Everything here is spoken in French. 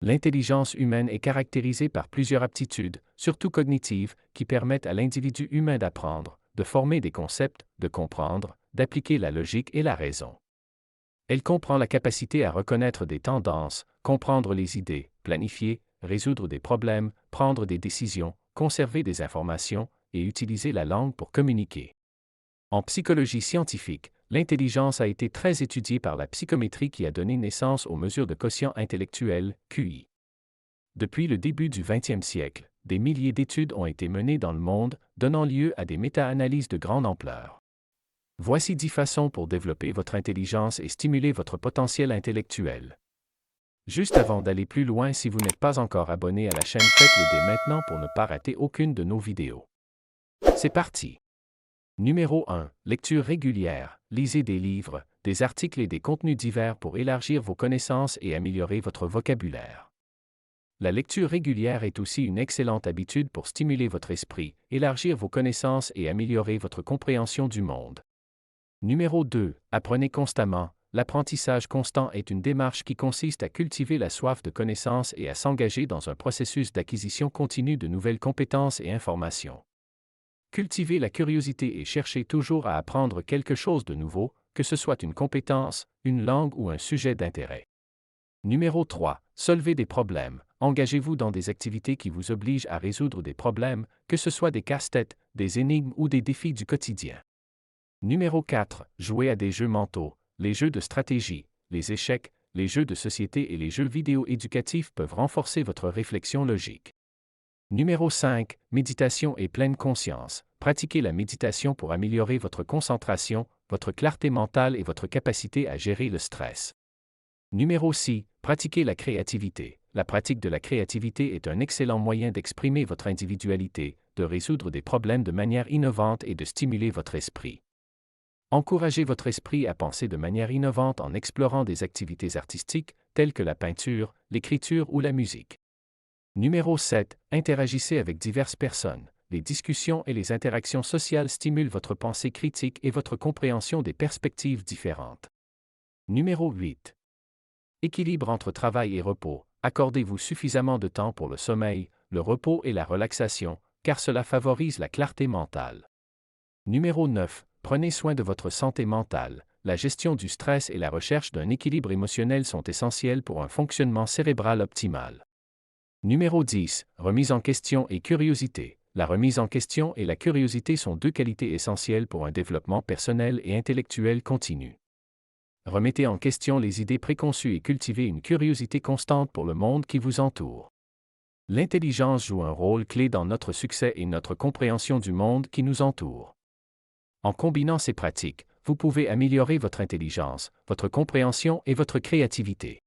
L'intelligence humaine est caractérisée par plusieurs aptitudes, surtout cognitives, qui permettent à l'individu humain d'apprendre, de former des concepts, de comprendre, d'appliquer la logique et la raison. Elle comprend la capacité à reconnaître des tendances, comprendre les idées, planifier, résoudre des problèmes, prendre des décisions, conserver des informations et utiliser la langue pour communiquer. En psychologie scientifique, l'intelligence a été très étudiée par la psychométrie qui a donné naissance aux mesures de quotient intellectuel, QI. Depuis le début du XXe siècle, des milliers d'études ont été menées dans le monde, donnant lieu à des méta-analyses de grande ampleur. Voici 10 façons pour développer votre intelligence et stimuler votre potentiel intellectuel. Juste avant d'aller plus loin, si vous n'êtes pas encore abonné à la chaîne, faites-le dès maintenant pour ne pas rater aucune de nos vidéos. C'est parti! Numéro 1. Lecture régulière. Lisez des livres, des articles et des contenus divers pour élargir vos connaissances et améliorer votre vocabulaire. La lecture régulière est aussi une excellente habitude pour stimuler votre esprit, élargir vos connaissances et améliorer votre compréhension du monde. Numéro 2. Apprenez constamment. L'apprentissage constant est une démarche qui consiste à cultiver la soif de connaissances et à s'engager dans un processus d'acquisition continue de nouvelles compétences et informations. Cultivez la curiosité et cherchez toujours à apprendre quelque chose de nouveau, que ce soit une compétence, une langue ou un sujet d'intérêt. Numéro 3. Solvez des problèmes. Engagez-vous dans des activités qui vous obligent à résoudre des problèmes, que ce soit des casse-têtes, des énigmes ou des défis du quotidien. Numéro 4. Jouez à des jeux mentaux. Les jeux de stratégie, les échecs, les jeux de société et les jeux vidéo éducatifs peuvent renforcer votre réflexion logique. Numéro 5. Méditation et pleine conscience. Pratiquez la méditation pour améliorer votre concentration, votre clarté mentale et votre capacité à gérer le stress. Numéro 6. Pratiquez la créativité. La pratique de la créativité est un excellent moyen d'exprimer votre individualité, de résoudre des problèmes de manière innovante et de stimuler votre esprit. Encouragez votre esprit à penser de manière innovante en explorant des activités artistiques, telles que la peinture, l'écriture ou la musique. Numéro 7. Interagissez avec diverses personnes. Les discussions et les interactions sociales stimulent votre pensée critique et votre compréhension des perspectives différentes. Numéro 8. Équilibre entre travail et repos. Accordez-vous suffisamment de temps pour le sommeil, le repos et la relaxation, car cela favorise la clarté mentale. Numéro 9. Prenez soin de votre santé mentale. La gestion du stress et la recherche d'un équilibre émotionnel sont essentiels pour un fonctionnement cérébral optimal. Numéro 10. Remise en question et curiosité. La remise en question et la curiosité sont deux qualités essentielles pour un développement personnel et intellectuel continu. Remettez en question les idées préconçues et cultivez une curiosité constante pour le monde qui vous entoure. L'intelligence joue un rôle clé dans notre succès et notre compréhension du monde qui nous entoure. En combinant ces pratiques, vous pouvez améliorer votre intelligence, votre compréhension et votre créativité.